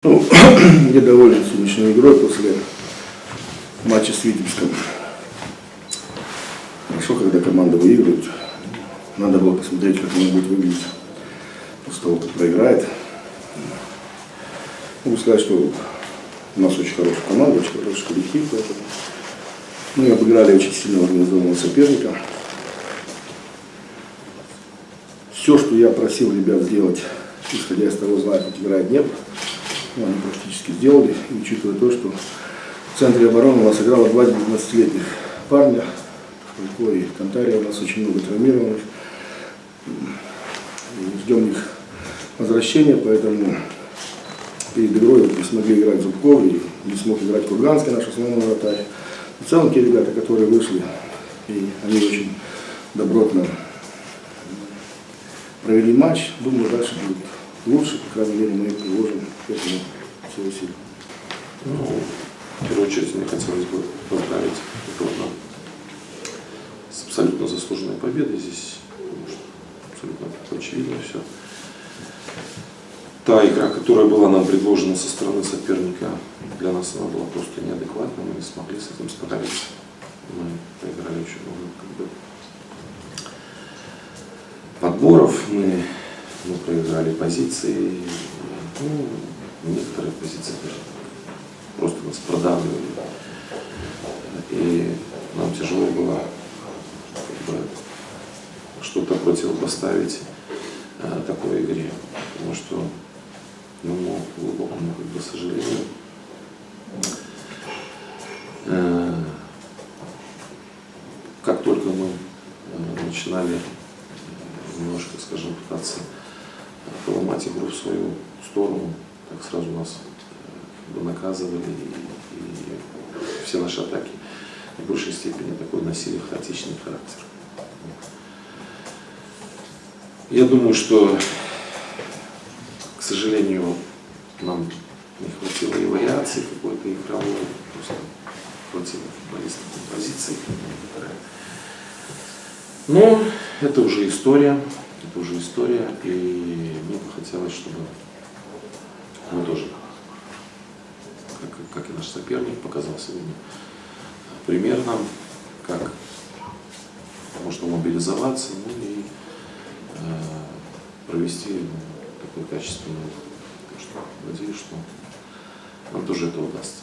Ну, я доволен сегодняшней игрой после матча с Витебском. Хорошо, когда команда выигрывает. Надо было посмотреть, как она будет выглядеть после того, как проиграет. Могу сказать, что у нас очень хорошая команда, очень хороший коллектив. Поэтому мы обыграли очень сильно организованного соперника. Все, что я просил ребят сделать, исходя из того, знают, как играет Днепр, они практически сделали, и учитывая то, что в центре обороны у нас играло два 19-летних парня, Халько и Кантария, у нас очень много травмированных. Ждем их возвращения, поэтому перед игрой не смогли играть Зубков и не смог играть Курганский, наш основной вратарь. В целом те ребята, которые вышли, и они очень добротно провели матч, думаю, дальше будет лучше, по крайней мере, мы приложим к этому все усилия. Ну, в первую очередь мне хотелось бы поздравить Ивана с абсолютно заслуженной победой здесь, потому что абсолютно очевидно все. Та игра, которая была нам предложена со стороны соперника, для нас она была просто неадекватна, мы не смогли с этим справиться. Мы проиграли очень много подборов, мы проиграли позиции, некоторые позиции даже просто нас продавливали. И нам тяжело было что-то противопоставить такой игре, потому что, к глубокому сожалению, как только мы начинали немножко, скажем, пытаться поломать игру в свою сторону, так сразу нас наказывали, и все наши атаки в большей степени такой носили хаотичный характер. Я думаю, что, к сожалению, нам не хватило и вариации какой-то игровой, просто хватило футболистов позиций. Но это уже история, и мне бы хотелось, чтобы мы тоже, как и наш соперник, показал сегодня пример нам, как можно мобилизоваться, и провести такой качественный. Так что надеюсь, что нам тоже это удастся.